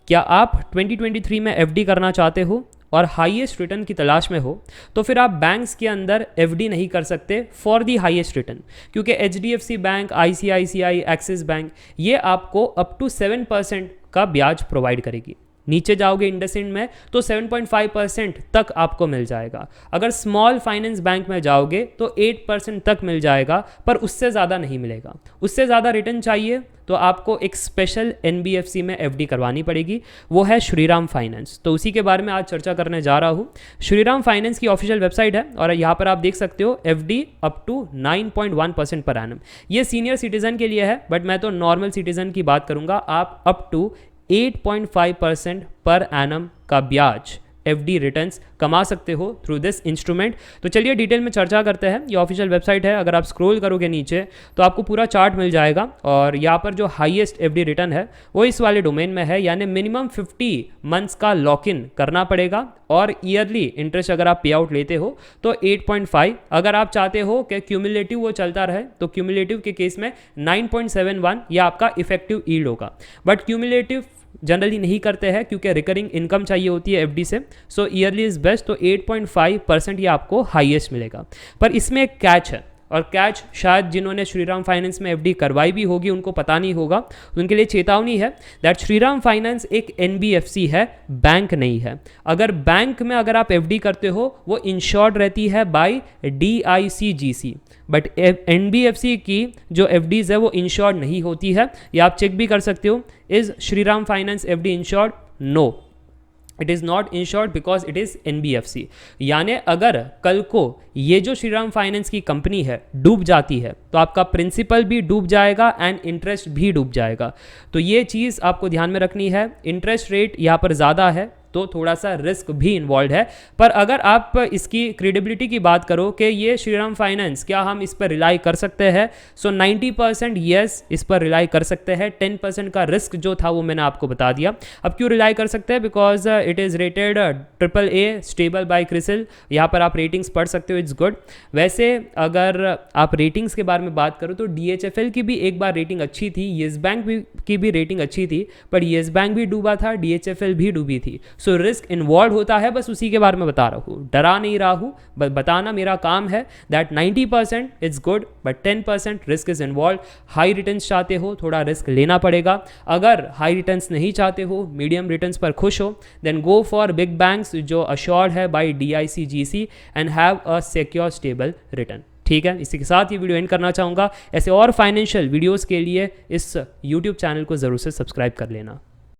क्या आप 2023 में एफडी करना चाहते हो और हाईएस्ट रिटर्न की तलाश में हो, तो फिर आप बैंक्स के अंदर एफडी नहीं कर सकते फॉर दी हाईएस्ट रिटर्न, क्योंकि HDFC bank, ICICI, axis bank ये आपको अप टू 7% का ब्याज प्रोवाइड करेगी। नीचे जाओगे इंडसइंड में तो 7.5% तक आपको मिल जाएगा। अगर स्मॉल फाइनेंस बैंक में जाओगे तो 8% तक मिल जाएगा, पर उससे ज़्यादा नहीं मिलेगा। उससे ज़्यादा रिटर्न चाहिए तो आपको एक स्पेशल एनबीएफसी में एफडी करवानी पड़ेगी, वो है श्रीराम फाइनेंस। तो उसी के बारे में आज चर्चा करने जा रहा हूँ। श्रीराम फाइनेंस की ऑफिशियल वेबसाइट है और यहाँ पर आप देख सकते हो FD up to 9.1% per annum. ये सीनियर सिटीजन के लिए है, बट मैं तो नॉर्मल सिटीजन की बात करूँगा। आप अप टू 8.5% पर एनम का ब्याज एफडी रिटर्न्स कमा सकते हो थ्रू दिस इंस्ट्रूमेंट। तो चलिए डिटेल में चर्चा करते हैं। ये ऑफिशियल वेबसाइट है, अगर आप स्क्रॉल करोगे नीचे तो आपको पूरा चार्ट मिल जाएगा और यहाँ पर जो हाईएस्ट एफडी रिटर्न है वो इस वाले डोमेन में है, यानी मिनिमम 50 मंथ्स का लॉक इन करना पड़ेगा और ईयरली इंटरेस्ट अगर आप पे आउट लेते हो तो 8.5। अगर आप चाहते हो कि क्यूमुलेटिव वो चलता रहे तो क्यूमुलेटिव के केस में 9.71 यह आपका इफेक्टिव यील्ड होगा। बट क्यूमुलेटिव जनरली नहीं करते हैं क्योंकि रिकरिंग इनकम चाहिए होती है एफडी से, सो ईयरली इज बेस्ट। तो 8.5% ये आपको हाईएस्ट मिलेगा। पर इसमें एक कैच है, और कैच शायद जिन्होंने श्रीराम फाइनेंस में एफडी करवाई भी होगी उनको पता नहीं होगा, उनके लिए चेतावनी है दैट श्रीराम फाइनेंस एक एनबीएफसी है, बैंक नहीं है। अगर बैंक में अगर आप एफडी करते हो वो इंश्योर्ड रहती है बाय डीआईसीजीसी, बट एनबीएफसी की जो एफडीज है वो इंश्योर्ड नहीं होती है। या आप चेक भी कर सकते हो, is Shriram Finance FD insured? No, it is not insured because it is NBFC. यानी अगर कल को ये जो श्रीराम फाइनेंस की कंपनी है डूब जाती है तो आपका प्रिंसिपल भी डूब जाएगा एंड इंटरेस्ट भी डूब जाएगा। तो ये चीज़ आपको ध्यान में रखनी है। इंटरेस्ट रेट यहाँ पर ज़्यादा है तो थोड़ा सा रिस्क भी इन्वॉल्व है। पर अगर आप इसकी क्रेडिबिलिटी की बात करो कि ये श्रीराम फाइनेंस, क्या हम इस पर रिलाई कर सकते हैं, सो 90% येस इस पर रिलाई कर सकते हैं। 10% का रिस्क जो था वो मैंने आपको बता दिया। अब क्यों रिलाई कर सकते हैं? Because it is rated AAA stable by CRISIL. यहाँ पर आप रेटिंग्स पढ़ सकते हो, इट्स गुड। वैसे अगर आप रेटिंग्स के बारे में बात करो तो DHFL की भी एक बार रेटिंग अच्छी थी, येस बैंक की भी रेटिंग अच्छी थी, पर येस बैंक भी डूबा था, DHFL भी डूबी थी। सो रिस्क इन्वॉल्व होता है, बस उसी के बारे में बता रहा हूँ, डरा नहीं रहा हूँ, बस बताना मेरा काम है that 90% it's good but 10% risk is involve. High returns चाहते हो थोड़ा रिस्क लेना पड़ेगा। अगर हाई रिटर्न्स नहीं चाहते हो, मीडियम रिटर्न्स पर खुश हो, then go for big banks जो अश्योर्ड है by DICGC and have a secure stable return. ठीक है, इसी के साथ ये वीडियो एंड करना चाहूँगा। ऐसे और फाइनेंशियल वीडियोज़ के लिए इस यूट्यूब चैनल को ज़रूर से सब्सक्राइब कर लेना।